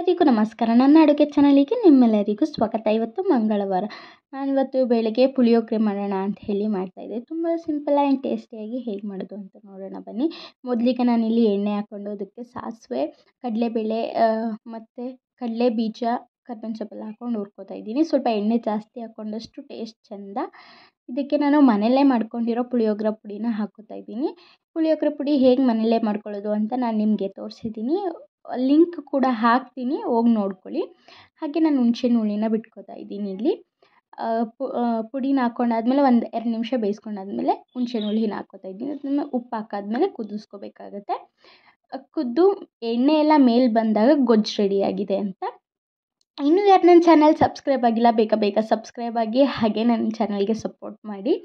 ಎಲ್ಲರಿಗೂ ನಮಸ್ಕಾರ. ನನ್ನ ಅಡುಗೆ ಚಾನಲಿಗೆ ನಿಮ್ಮೆಲ್ಲರಿಗೂ ಸ್ವಾಗತ. ಇವತ್ತು ಮಂಗಳವಾರ. ನಾನಿವತ್ತು ಬೆಳಗ್ಗೆ ಪುಳಿಯೋಗರೆ ಮಾಡೋಣ ಅಂತ ಹೇಳಿ ಮಾಡ್ತಾಯಿದ್ದೆ. ತುಂಬ ಸಿಂಪಲ್ ಆ್ಯಂಡ್ ಟೇಸ್ಟಿಯಾಗಿ ಹೇಗೆ ಮಾಡೋದು ಅಂತ ನೋಡೋಣ ಬನ್ನಿ. ಮೊದಲಿಗೆ ನಾನಿಲ್ಲಿ ಎಣ್ಣೆ ಹಾಕ್ಕೊಂಡು ಅದಕ್ಕೆ ಸಾಸಿವೆ, ಕಡಲೆಬೇಳೆ ಮತ್ತು ಕಡಲೆ ಬೀಜ, ಕರ್ಬೇವಿನ ಸೊಪ್ಪೆಲ್ಲ ಹಾಕ್ಕೊಂಡು ಹುರ್ಕೋತಾ ಇದ್ದೀನಿ. ಸ್ವಲ್ಪ ಎಣ್ಣೆ ಜಾಸ್ತಿ ಹಾಕ್ಕೊಂಡಷ್ಟು ಟೇಸ್ಟ್ ಚೆಂದ. ಇದಕ್ಕೆ ನಾನು ಮನೆಯಲ್ಲೇ ಮಾಡ್ಕೊಂಡಿರೋ ಪುಳಿಯೋಗರೆ ಪುಡಿನ ಹಾಕ್ಕೋತಾ ಇದ್ದೀನಿ. ಪುಳಿಯೋಗರೆ ಪುಡಿ ಹೇಗೆ ಮನೆಯಲ್ಲೇ ಮಾಡ್ಕೊಳ್ಳೋದು ಅಂತ ನಾನು ನಿಮಗೆ ತೋರಿಸಿದ್ದೀನಿ. ಲಿಂಕ್ ಕೂಡ ಹಾಕ್ತೀನಿ, ಹೋಗಿ ನೋಡ್ಕೊಳ್ಳಿ. ಹಾಗೆ ನಾನು ಹುಣಸೆಹಣ್ಣು ಹುಳಿನ ಬಿಟ್ಕೋತಾ ಇದ್ದೀನಿ ಇಲ್ಲಿ. ಪುಡಿನ ಹಾಕ್ಕೊಂಡಾದ್ಮೇಲೆ ಒಂದು 2 ನಿಮಿಷ ಬೇಯಿಸ್ಕೊಂಡಾದ್ಮೇಲೆ ಹುಣಸೆಹಣ್ಣು ಹುಳಿನ ಹಾಕ್ಕೋತಾ ಇದ್ದೀನಿ. ಅದನ್ನ ಉಪ್ಪು ಹಾಕಾದ್ಮೇಲೆ ಕುದಿಸ್ಕೋಬೇಕಾಗತ್ತೆ. ಕುದ್ದು ಎಣ್ಣೆ ಎಲ್ಲ ಮೇಲೆ ಬಂದಾಗ ಗೊಜ್ಜು ರೆಡಿಯಾಗಿದೆ ಅಂತ. ಇನ್ನೂ ಯಾರು ನನ್ನ ಚಾನಲ್ ಸಬ್ಸ್ಕ್ರೈಬ್ ಆಗಿಲ್ಲ, ಬೇಗ ಸಬ್ಸ್ಕ್ರೈಬ್ ಆಗಿ, ಹಾಗೆ ನನ್ನ ಚಾನಲ್ಗೆ ಸಪೋರ್ಟ್ ಮಾಡಿ.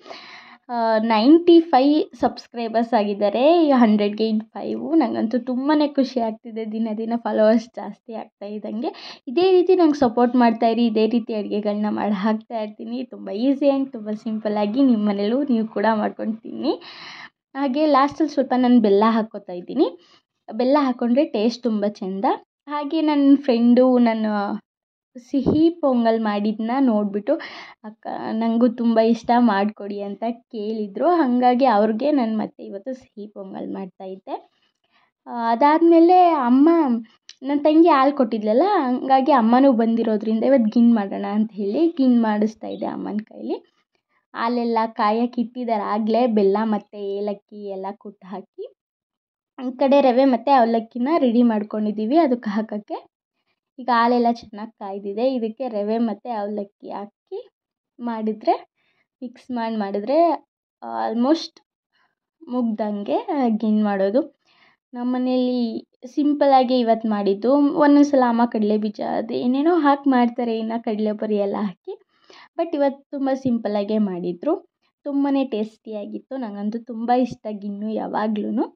95 ಸಬ್ಸ್ಕ್ರೈಬರ್ಸ್ ಆಗಿದ್ದಾರೆ. ಈಗ 100ಗೆ ಇನ್ನು 5. ನನಗಂತೂ ತುಂಬಾ ಖುಷಿ ಆಗ್ತಿದೆ. ದಿನ ಫಾಲೋವರ್ಸ್ ಜಾಸ್ತಿ ಆಗ್ತಾ ಇದ್ದಂಗೆ. ಇದೇ ರೀತಿ ನಂಗೆ ಸಪೋರ್ಟ್ ಮಾಡ್ತಾಯಿರಿ. ಇದೇ ರೀತಿ ಅಡುಗೆಗಳನ್ನ ಮಾಡಿ ಹಾಕ್ತಾ ಇರ್ತೀನಿ. ತುಂಬ ಈಸಿ ಆ್ಯಂಡ್ ತುಂಬ ಸಿಂಪಲ್ಲಾಗಿ ನಿಮ್ಮ ಮನೇಲೂ ನೀವು ಕೂಡ ಮಾಡ್ಕೊಂಡು ತಿನ್ನಿ. ಹಾಗೆ ಲಾಸ್ಟಲ್ಲಿ ಸ್ವಲ್ಪ ನಾನು ಬೆಲ್ಲ ಹಾಕ್ಕೋತಾ ಇದ್ದೀನಿ. ಬೆಲ್ಲ ಹಾಕ್ಕೊಂಡ್ರೆ ಟೇಸ್ಟ್ ತುಂಬ ಚೆಂದ. ಹಾಗೆ ನನ್ನ ಫ್ರೆಂಡು ಸಿಹಿ ಪೊಂಗಲ್ ಮಾಡಿದ್ದನ್ನ ನೋಡಿಬಿಟ್ಟು, ಅಕ್ಕ ನನಗೂ ತುಂಬ ಇಷ್ಟ ಮಾಡಿಕೊಡಿ ಅಂತ ಕೇಳಿದರು. ಹಾಗಾಗಿ ಅವ್ರಿಗೆ ನಾನು ಮತ್ತೆ ಇವತ್ತು ಸಿಹಿ ಪೊಂಗಲ್ ಮಾಡ್ತಾಯಿದ್ದೆ. ಅದಾದಮೇಲೆ ನನ್ನ ತಂಗಿ ಹಾಲು ಕೊಟ್ಟಿದ್ಲಲ್ಲ, ಹಂಗಾಗಿ ಅಮ್ಮನೂ ಬಂದಿರೋದ್ರಿಂದ ಇವತ್ತು ಗಿನ್ ಮಾಡೋಣ ಅಂತ ಹೇಳಿ ಗಿನ್ ಮಾಡಿಸ್ತಾ ಇದ್ದೆ ಅಮ್ಮನ ಕೈಲಿ. ಹಾಲೆಲ್ಲ ಕಾಯಕ್ಕೆ ಇಟ್ಟಿದ್ದಾರೆ ಆಗಲೇ. ಬೆಲ್ಲ ಮತ್ತು ಏಲಕ್ಕಿ ಎಲ್ಲ ಕುಟ್ಟಿ ಹಾಕಿ, ಈ ಕಡೆ ರವೆ ಮತ್ತು ಅವಲಕ್ಕಿನ ರೆಡಿ ಮಾಡ್ಕೊಂಡಿದ್ದೀವಿ ಅದಕ್ಕೆ ಹಾಕೋಕ್ಕೆ. ಈಗ ಹಾಲೆಲ್ಲ ಚೆನ್ನಾಗಿ ಕಾಯ್ದಿದೆ. ಇದಕ್ಕೆ ರವೆ ಮತ್ತು ಅವಲಕ್ಕಿ ಹಾಕಿ ಮಿಕ್ಸ್ ಮಾಡಿದ್ರೆ ಆಲ್ಮೋಸ್ಟ್ ಮುಗ್ದಂಗೆ ಗಿನ್ ಮಾಡೋದು. ನಮ್ಮ ಮನೇಲಿ ಸಿಂಪಲ್ಲಾಗಿ ಇವತ್ತು ಮಾಡಿದ್ದು. ಒಂದೊಂದು ಸಲ ಅಮ್ಮ ಕಡಲೆ ಬೀಜ ಅದು ಏನೇನೋ ಹಾಕಿ ಮಾಡ್ತಾರೆ, ಇನ್ನು ಕಡಲೆಪುರಿ ಎಲ್ಲ ಹಾಕಿ. ಬಟ್ ಇವತ್ತು ತುಂಬ ಸಿಂಪಲ್ಲಾಗೇ ಮಾಡಿದರು. ತುಂಬಾ ಟೇಸ್ಟಿಯಾಗಿತ್ತು. ನನಗಂತೂ ತುಂಬ ಇಷ್ಟ ಗಿನ್ನು ಯಾವಾಗ್ಲೂ.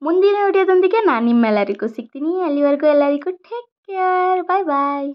ಮುಂದಿನ ವಿಡಿಯೋದೊಂದಿಗೆ ನಾನು ನಿಮ್ಮೆಲ್ಲರಿಗೂ ಸಿಗ್ತೀನಿ. ಅಲ್ಲಿವರೆಗೂ ಎಲ್ಲರಿಗೂ ಟೇಕ್ ಕೇರ್. ಬಾಯ್.